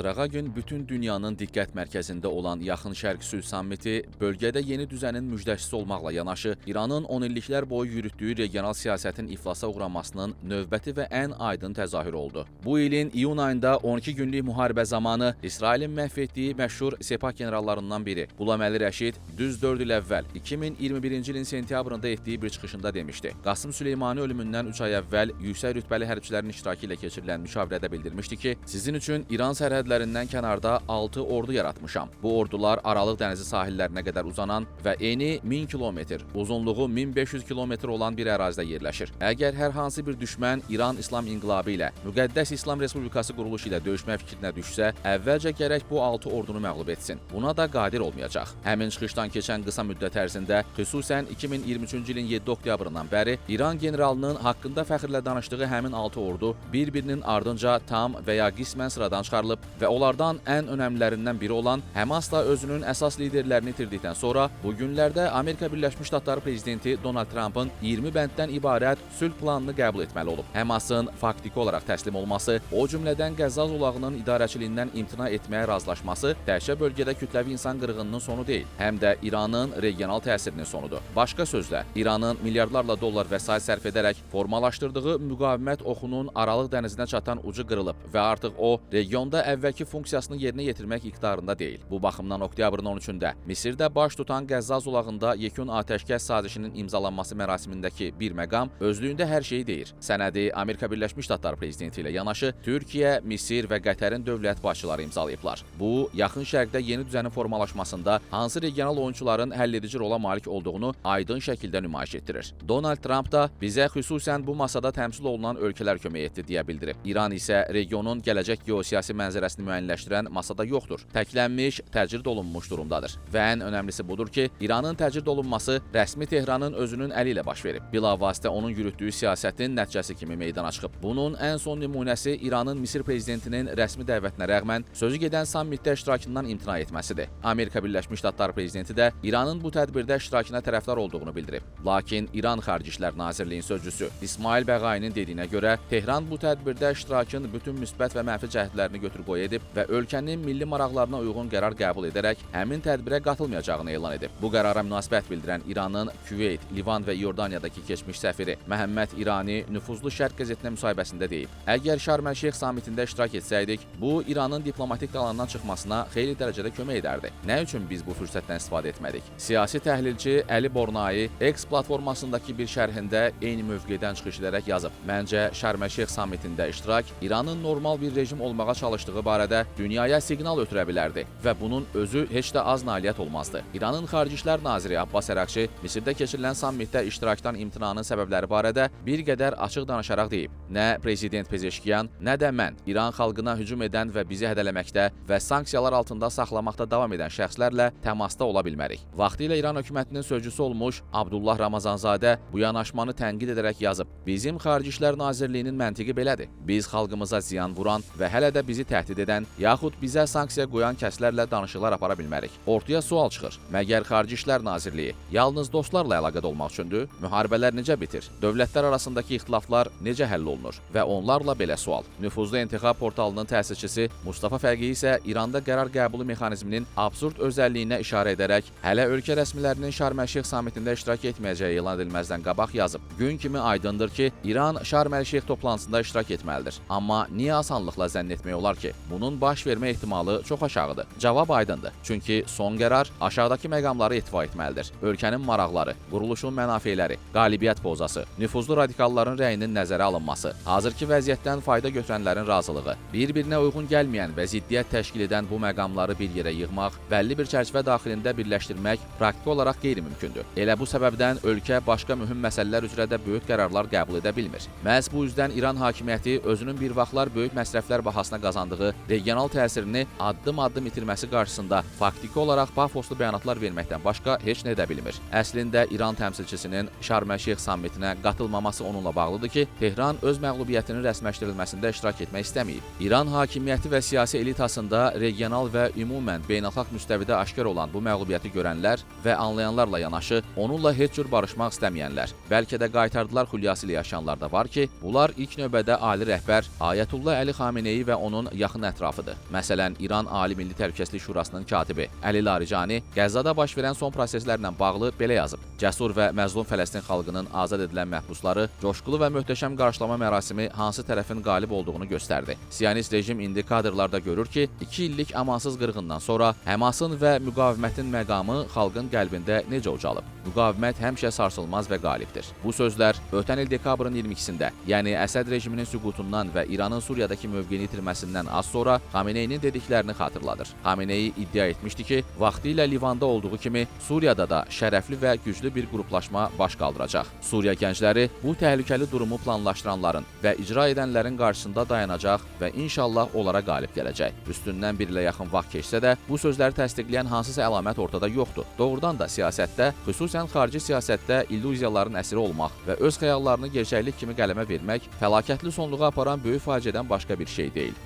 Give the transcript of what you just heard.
Qırağa gün bütün dünyanın diqqət mərkəzində olan Yaxın Şərq Sülh Sammiti bölgədə yeni düzənin müjdəçisi olmaqla yanaşı, İranın 10 illiklər boyu yürütdüyü regional siyasətin iflasa uğramasının növbəti və ən aydın təzahürü oldu. Bu ilin iyun ayında 12 günlük müharibə zamanı İsrailin məhv etdiyi məşhur Sepah generallarından biri Qulam Əli Rəşid düz 4 il əvvəl 2021-ci ilin sentyabrında etdiyi bir çıxışında demişdi. Qasım Süleymani ölümündən 3 ay əvvəl yüksək rütbəli hərbçilərin iştirakı ilə keçirilən müşavirədə bildirmişdi ki, sizin üçün İran sərhədlərindən kənarda 6 ordu yaratmışam. Bu ordular Aralıq dənizi sahillərinə qədər uzanan və eni 1000 kilometr, uzunluğu 1500 kilometr olan bir ərazidə yerləşir. Əgər hər hansı bir düşmən İran İslam İnqilabı ilə, Müqəddəs İslam Respublikası quruluşu ilə döyüşmə fikrinə düşsə, əvvəlcə gərək bu 6 ordunu məğlub etsin. Buna da qadir olmayacaq. Həmin çıxışdan keçən qısa müddət ərzində, xüsusən 2023-cü ilin 7 oktyabrından bəri İran generalının haqqında fəxrlə danışdığı həmin 6 ordu bir-birinin ardınca tam və ya qismən sıradan çıxarılıb və onlardan ən önəmlilərindən biri olan Həmas da özünün əsas liderlərini itirdikdən sonra bu günlərdə Amerika Birləşmiş Ştatları prezidenti Donald Trump'ın 20 bənddən ibarət sülh planını qəbul etməli olub. Həmasın faktiki olaraq təslim olması, o cümlədən Qəzza zolağının idarəçiliyindən imtina etməyə razılaşması təkcə bölgədə kütləvi insan qırğınının sonu deyil, həm də İranın regional təsirinin sonudur. Başqa sözlə, İranın milyardlarla dollar vəsait sərf edərək formalaşdırdığı müqavimət oxunun Aralıq dənizinə çatan ucu qırılıb və artıq o, regionda əvvəlki funksiyasını yerinə yetirmək iqtidarında deyil. Bu baxımdan oktyabrın 13-də Misirdə baş tutan Qəzza zolağında yekun atəşkəs sazişinin imzalanması mərasimindəki bir məqam özlüyündə hər şeyi deyir. Sənədi Amerika Birləşmiş Ştatları prezidenti ilə yanaşı Türkiyə, Misir və Qətərin dövlət başçıları imzalayıblar. Bu, Yaxın Şərqdə yeni düzənin formalaşmasında hansı regional oyunçuların həlledici rola malik olduğunu aydın şəkildə nümayiş etdirir. Donald Trump da bizə xüsusən bu masada təmsil olunan ölkələr kömək etdi deyə bildirib. İran isə regionun gələcək geosiyasi mənzərəsini müəyyənləşdirən masada yoxdur. Təklənmiş, təcrid olunmuş durumdadır. Və ən önəmlisi budur ki, İranın təcrid olunması rəsmi Tehranın özünün əli ilə baş verib. Bilavasitə onun yürütdüyü siyasətin nəticəsi kimi meydana çıxıb. Bunun ən son nümunəsi İranın Misir prezidentinin rəsmi dəvətinə rəğmən sözü gedən sammitdə iştirakından imtina etməsidir. Amerika Birləşmiş Ştatları prezidenti də İranın bu tədbirdə iştirakına tərəfdar olduğunu bildirib. Lakin İran Xarici İşlər Nazirliyinin sözçüsü İsmail Bəğainin dediyinə görə, Tehran bu tədbirdə iştirakın bütün müsbət və mənfi cəhətlərini götür-qoy edib və ölkənin milli maraqlarına uyğun qərar qəbul edərək həmin tədbirə qatılmayacağını elan edib. Bu qərara münasibət bildirən İranın Küveyt, Livan və İordaniyadakı keçmiş səfiri Məhəmməd İrani nüfuzlu Şərq qəzetinə müsahibəsində deyib: "Əgər Şarm el-Şeyx sammitində iştirak etsəydik, bu İranın diplomatik qalandan çıxmasına xeyli dərəcədə kömək edərdi. Nə üçün biz bu fürsətdən istifadə etmədik?" Siyasi təhlilçi Əli Bornai X platformasındakı bir şərhində eyni mövqedən çıxış edərək yazıb: "Məncə Şarm el-Şeyx sammitində iştirak İranın normal bir rejim olmağa çalışdığı barədə dünyaya siqnal ötürə bilərdi və bunun özü heç də az nailiyyət olmazdı." İranın Xarici İşlər naziri Abbas Əraqçı Misirdə keçirilən sammitdə iştirakdan imtinanın səbəbləri barədə bir qədər açıq danışaraq deyib: "Nə prezident Pezeşkiyan, nə də mən İran xalqına hücum edən və bizi hədələməkdə və sanksiyalar altında saxlamaqda davam edən şəxslərlə təmasda ola bilmərik." Vaxtilə İran hökumətinin sözcüsü olmuş Abdullah Ramazanzadə bu yanaşmanı tənqid edərək yazıb: "Bizim Xarici İşlər Nazirliyinin məntiqi belədir. Biz xalqımıza ziyan vuran və hələ də bizi təhdid edən, yaxud bizə sanksiya qoyan kəslərlə danışıqlar apara bilmərik." Ortaya sual çıxır: Məgər Xarici İşlər Nazirliyi yalnız dostlarla əlaqədə olmaq üçündür? Müharibələr necə bitir? Dövlətlər arasındakı ixtilaflar necə həll olunur? Və onlarla belə sual. Nüfuzlu İntixab portalının təsisçisi Mustafa Fəqi isə İranda qərar qəbulu mexanizminin absurd özəlliyinə işarə edərək hələ ölkə rəsmilərinin Şarm el-Şeyx sammitində iştirak etməyəcəyi elan edilməzdən qabaq yazıb: "Gün kimi aydındır ki, İran Şarm el-Şeyx toplantısında iştirak etməlidir. Amma niyə asanlıqla zənn etmək olar ki, bunun baş vermə ehtimalı çox aşağıdır?" Cavab aydındır. Çünki son qərar aşağıdakı məqamları etifa etməlidir: ölkənin maraqları, quruluşun mənafeləri, qalibiyyət pozası, nüfuzlu radikalların rəyinin nəzərə alınması, hazırki vəziyyətdən fayda götürənlərin razılığı, bir-birinə uyğun gəlməyən və ziddiyyət təşkil edən bu məqamları bir yerə yığmaq, bəlli bir çərçivə daxilində birləşdirmək praktiki olaraq qeyri-mümkündür. Elə bu səbəbdən ölkə başqa mühüm məsələlər üzrə də böyük qərarlar qəbul edə bilmir. Məhz bu üzdən İran hakimiyyəti özünün bir vaxtlar böyük məsrəflər bahasına qazandığı regional təsirini addım-addım itirməsi qarşısında faktiki olaraq pafoslu bəyanatlar verməkdən başqa heç nə edə bilmir. Əslində İran təmsilçisinin Şarm el-Şeyx sammitinə qatılmaması onunla bağlıdır ki, Tehran öz məğlubiyyətinin rəsmiləşdirilməsində iştirak etmək istəməyib. İran hakimiyyəti və siyasi elitasında regional və ümumən beynəlxalq müstəvidə aşkar olan bu məğlubiyyəti görənlər və anlayanlarla yanaşı onunla heç cür barışmaq istəməyənlər, bəlkə də qaytardılar xulyası ilə yaşayanlar da var ki, bunlar ilk növbədə ali rəhbər Ayətullah Əli Xameneyi və onun yaxın ətrafıdır. Məsələn, İran Ali Milli Təhlükəsizlik Şurasının katibi Əli Larijani Qəzzada baş verən son proseslərlə bağlı belə yazıb. Cəsur və məzlum Fələstin xalqının azad edilən məhbusları coşqulu və möhtəşəm qarşılama mərasimi hansı tərəfin qalib olduğunu göstərdi. Siyonist rejim indi kadrlarda görür ki, 2 illik amansız qırğından sonra Həmasın və müqavimətin məqamı xalqın qəlbində necə ucalıb. Müqavimət həmişə sarsılmaz və qalibdir. Bu sözlər ötən il dekabrın 22-sində, yəni Əsəd rejiminin süqutundan və İranın Suriyadakı mövqeyini itirməsindən az sonra Xameneyinin dediklərini xatırladır. Xameneyi iddia etmişdi ki, vaxtilə Livanda olduğu kimi Suriyada da şərəfli və güclü bir qruplaşma baş qaldıracaq. Suriya gəncləri bu təhlükəli durumu planlaşdıranların və icra edənlərin qarşısında dayanacaq və inşallah onlara qalib gələcək. Üstündən bir ilə yaxın vaxt keçsə də, bu sözləri təsdiqləyən hansısa əlamət ortada yoxdur. Doğrudan da siyasətdə, xüsusən xarici siyasətdə illüziyaların əsiri olmaq və öz xəyallarını gerçəklik kimi qələmə vermək fəlakətli sonluğa aparan böyük faciədən başqa bir şey deyil.